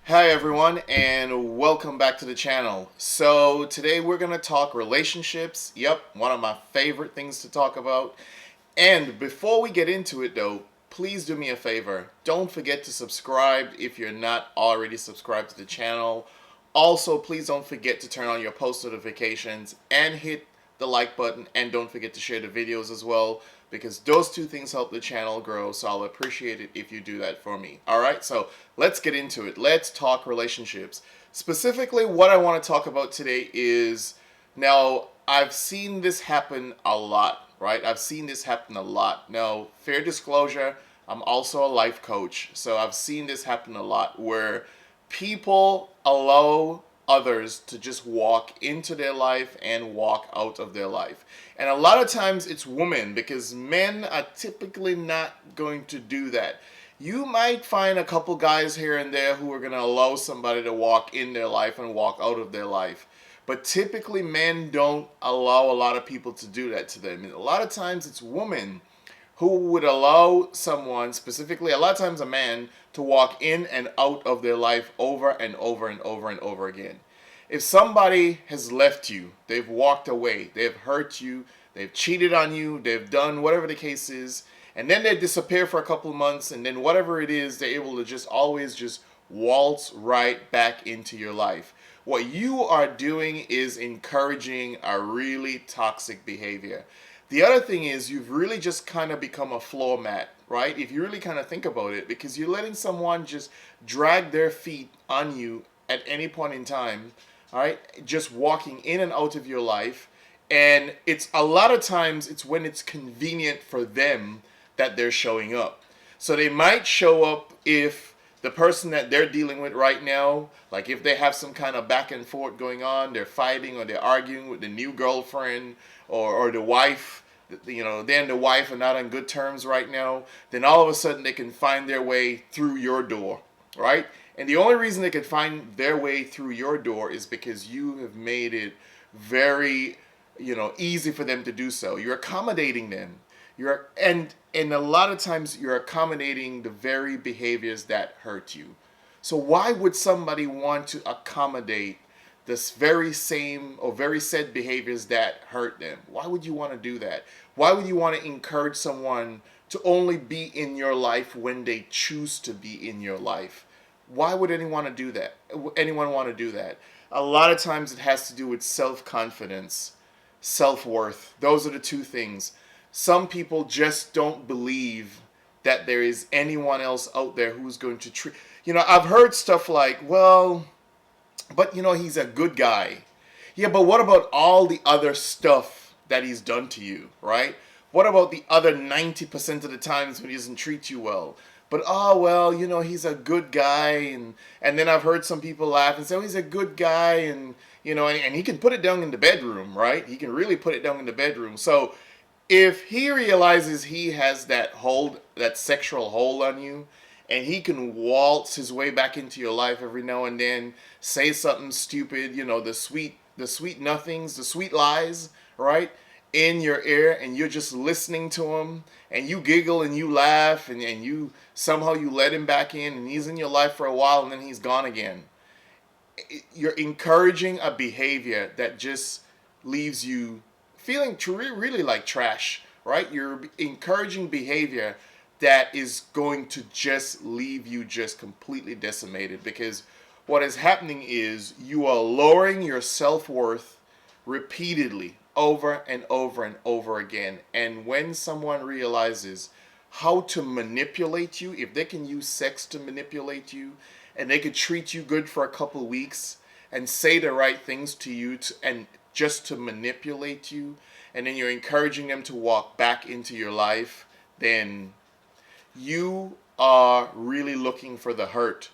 Hi everyone and welcome back to the channel. So today we're going to talk relationships. Yep, one of my favorite things to talk about. And before we get into it though, please do me a favor. Don't forget to subscribe if you're not already subscribed to the channel. Also, please don't forget to turn on your post notifications and hit the like button, and don't forget to share the videos as well, because those two things help the channel grow, so I'll appreciate it if you do that for me. Alright, so let's get into it. Let's talk relationships. Specifically, what I want to talk about today is, now, I've seen this happen a lot, right? I've seen this happen a lot. Now, fair disclosure, I'm also a life coach, so I've seen this happen a lot where people allow others to just walk into their life and walk out of their life. And a lot of times it's women, because men are typically not going to do that. You might find a couple guys here and there who are going to allow somebody to walk in their life and walk out of their life. But typically men don't allow a lot of people to do that to them. And a lot of times it's women who would allow someone, specifically a lot of times a man, to walk in and out of their life over and over and over and over again. If somebody has left you, they've walked away, they've hurt you, they've cheated on you, they've done whatever the case is, and then they disappear for a couple of months, and then whatever it is, they're able to just always just waltz right back into your life. What you are doing is encouraging a really toxic behavior. The other thing is, you've really just kind of become a floor mat, right? If you really kind of think about it, because you're letting someone just drag their feet on you at any point in time, all right? Just walking in and out of your life. And it's a lot of times it's when it's convenient for them that they're showing up. So they might show up if the person that they're dealing with right now, like if they have some kind of back and forth going on, they're fighting or they're arguing with the new girlfriend, or the wife, they and the wife are not on good terms right now, then all of a sudden they can find their way through your door, right? And the only reason they can find their way through your door is because you have made it very, easy for them to do so. You're accommodating them. And a lot of times you're accommodating the very behaviors that hurt you. So why would somebody want to accommodate this very same or very said behaviors that hurt them? Why would you want to do that? Why would you want to encourage someone to only be in your life when they choose to be in your life? Why would anyone want to do that? Anyone want to do that? A lot of times it has to do with self-confidence, self-worth. Those are the two things. Some people just don't believe that there is anyone else out there who's going to treat. I've heard stuff like, well, but he's a good guy. Yeah, but what about all the other stuff that he's done to you, right? What about the other 90% of the times when he doesn't treat you well? But oh well, he's a good guy, and then I've heard some people laugh and say, oh, he's a good guy, and and he can put it down in the bedroom, right? He can really put it down in the bedroom. So if he realizes he has that hold, that sexual hold on you, and he can waltz his way back into your life every now and then, say something stupid, the sweet nothings, the sweet lies, right, in your ear, and you're just listening to him, and you giggle and you laugh, and you somehow you let him back in, and he's in your life for a while, and then he's gone again. You're encouraging a behavior that just leaves you feeling really like trash, right? You're encouraging behavior that is going to just leave you just completely decimated, because what is happening is you are lowering your self-worth repeatedly over and over and over again. And when someone realizes how to manipulate you, if they can use sex to manipulate you, and they could treat you good for a couple of weeks and say the right things to you and just to manipulate you, and then you're encouraging them to walk back into your life, then you are really looking for the hurt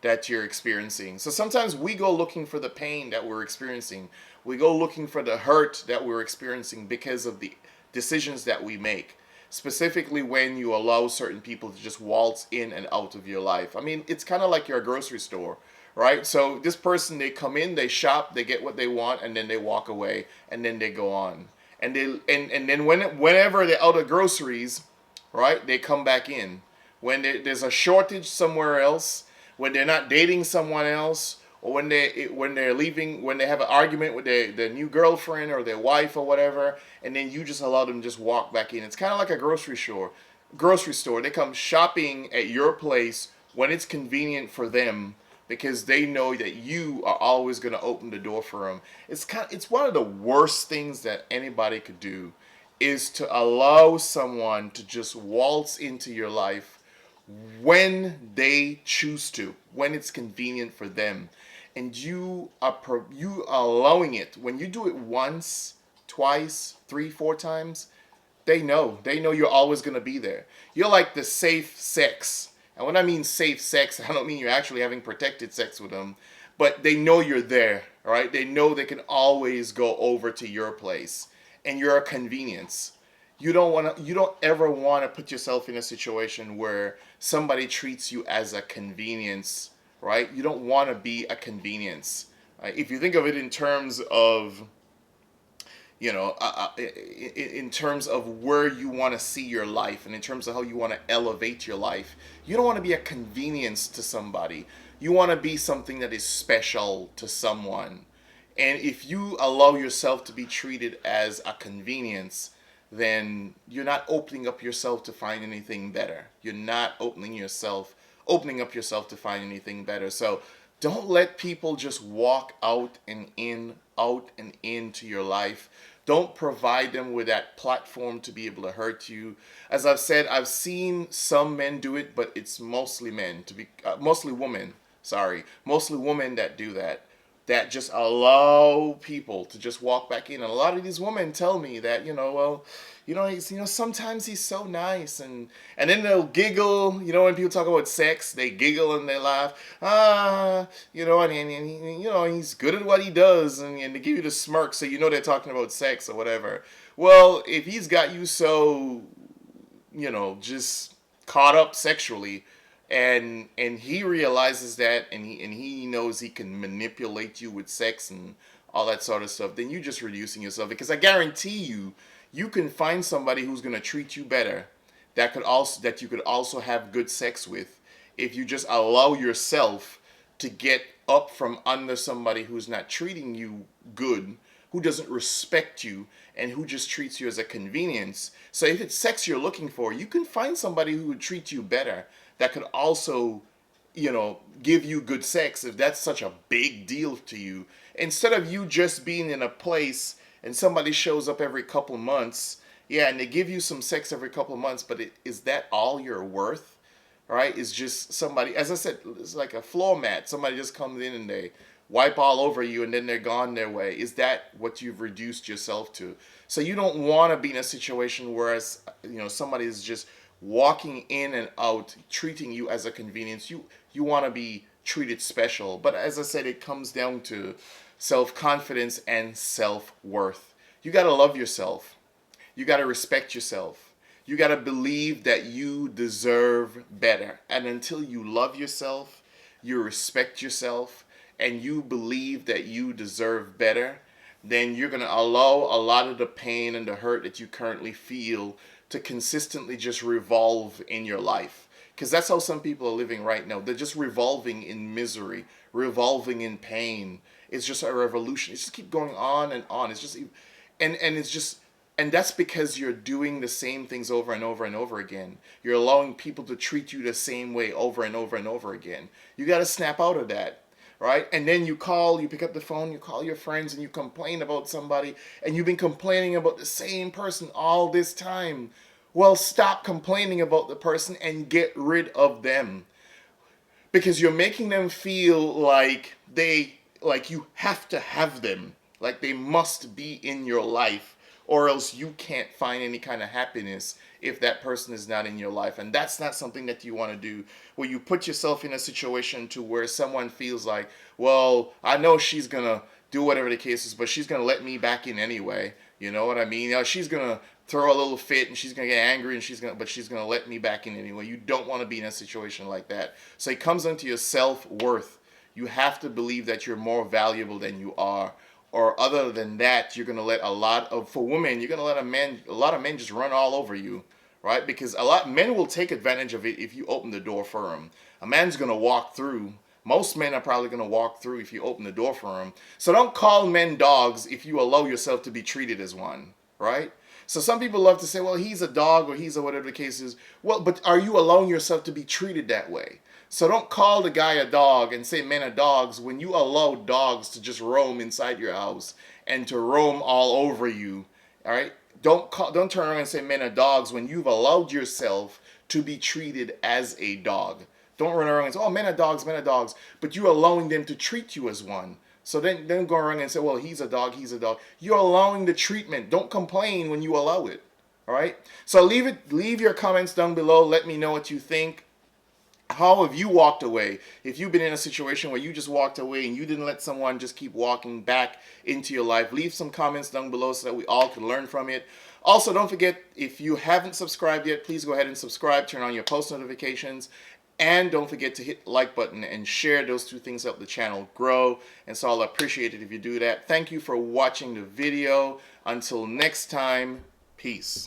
that you're experiencing. So sometimes we go looking for the pain that we're experiencing. We go looking for the hurt that we're experiencing because of the decisions that we make. Specifically when you allow certain people to just waltz in and out of your life. I mean, it's kind of like your grocery store, right? So this person, they come in, they shop, they get what they want, and then they walk away, and then they go on. And then whenever they're out of groceries, right, they come back in. When there's a shortage somewhere else, when they're not dating someone else, or when they're leaving, when they have an argument with their new girlfriend or their wife or whatever, and then you just allow them to just walk back in. It's kind of like a grocery store. They come shopping at your place when it's convenient for them because they know that you are always going to open the door for them. It's one of the worst things that anybody could do is to allow someone to just waltz into your life when they choose to, when it's convenient for them. And you are allowing it. When you do it once, twice, three, four times, they know you're always going to be there. You're like the safe sex. And when I mean safe sex, I don't mean you're actually having protected sex with them, but they know you're there, right? They know they can always go over to your place, and you're a convenience. You don't ever want to put yourself in a situation where somebody treats you as a convenience, right? You don't want to be a convenience. If you think of it in terms of in terms of where you want to see your life and in terms of how you want to elevate your life, you don't want to be a convenience to somebody. You want to be something that is special to someone. And if you allow yourself to be treated as a convenience, then you're not opening up yourself to find anything better. You're not opening up yourself to find anything better. So don't let people just walk out and into your life. Don't provide them with that platform to be able to hurt you. As I've said, I've seen some men do it, but it's mostly men, mostly women. Sorry, mostly women that do that. That just allow people to just walk back in. And a lot of these women tell me that, well, sometimes he's so nice, and then they'll giggle. When people talk about sex, they giggle and they laugh. And he's good at what he does, and they give you the smirk, so they're talking about sex or whatever. Well, if he's got you so, just caught up sexually, and he realizes that, and he knows he can manipulate you with sex and all that sort of stuff, then you're just reducing yourself. Because I guarantee you can find somebody who's going to treat you better, that you could also have good sex with, if you just allow yourself to get up from under somebody who's not treating you good, who doesn't respect you, and who just treats you as a convenience. So if it's sex you're looking for, you can find somebody who would treat you better, that could also, give you good sex, if that's such a big deal to you. Instead of you just being in a place and somebody shows up every couple months, yeah, and they give you some sex every couple months, but is that all you're worth? Right? It's just somebody, as I said, it's like a floor mat. Somebody just comes in and they wipe all over you and then they're gone their way. Is that what you've reduced yourself to? So you don't want to be in a situation where, somebody is just walking in and out, treating you as a convenience. You want to be treated special. But as I said, it comes down to self-confidence and self-worth. You got to love yourself. You got to respect yourself. You got to believe that you deserve better. And until you love yourself, you respect yourself, and you believe that you deserve better, then you're going to allow a lot of the pain and the hurt that you currently feel to consistently just revolve in your life. Because that's how some people are living right now. They're just revolving in misery, revolving in pain. It's just a revolution. It's just keep going on and on. It's just, and that's because you're doing the same things over and over and over again. You're allowing people to treat you the same way over and over and over again. You got to snap out of that. Right? And then you pick up the phone, you call your friends, and you complain about somebody, and you've been complaining about the same person all this time. Well, stop complaining about the person and get rid of them. Because you're making them feel like you have to have them. Like they must be in your life, or else you can't find any kind of happiness if that person is not in your life. And that's not something that you want to do, where you put yourself in a situation to where someone feels like, well, I know she's going to do whatever the case is, but she's going to let me back in anyway. You know what I mean? She's going to throw a little fit and she's going to get angry, and she's going to let me back in anyway. You don't want to be in a situation like that. So it comes into your self-worth. You have to believe that you're more valuable than you are. Or other than that, you're going to let for women, you're going to let a lot of men just run all over you, right? Because a lot men will take advantage of it if you open the door for them. A man's gonna walk through. Most men are probably gonna walk through if you open the door for them. So don't call men dogs if you allow yourself to be treated as one, right? So some people love to say, well, he's a dog or he's a whatever the case is. Well, but are you allowing yourself to be treated that way? So don't call the guy a dog and say men are dogs when you allow dogs to just roam inside your house and to roam all over you. All right? Don't turn around and say men are dogs when you've allowed yourself to be treated as a dog. Don't run around and say, oh, men are dogs, but you're allowing them to treat you as one. So then go around and say, well, he's a dog, he's a dog. You're allowing the treatment. Don't complain when you allow it. All right? So leave your comments down below. Let me know what you think. How have you walked away? If you've been in a situation where you just walked away and you didn't let someone just keep walking back into your life, leave some comments down below so that we all can learn from it. Also, don't forget, if you haven't subscribed yet, please go ahead and subscribe, turn on your post notifications, and don't forget to hit the like button and share. Those two things help the channel grow, and so I'll appreciate it if you do that. Thank you for watching the video. Until next time, peace.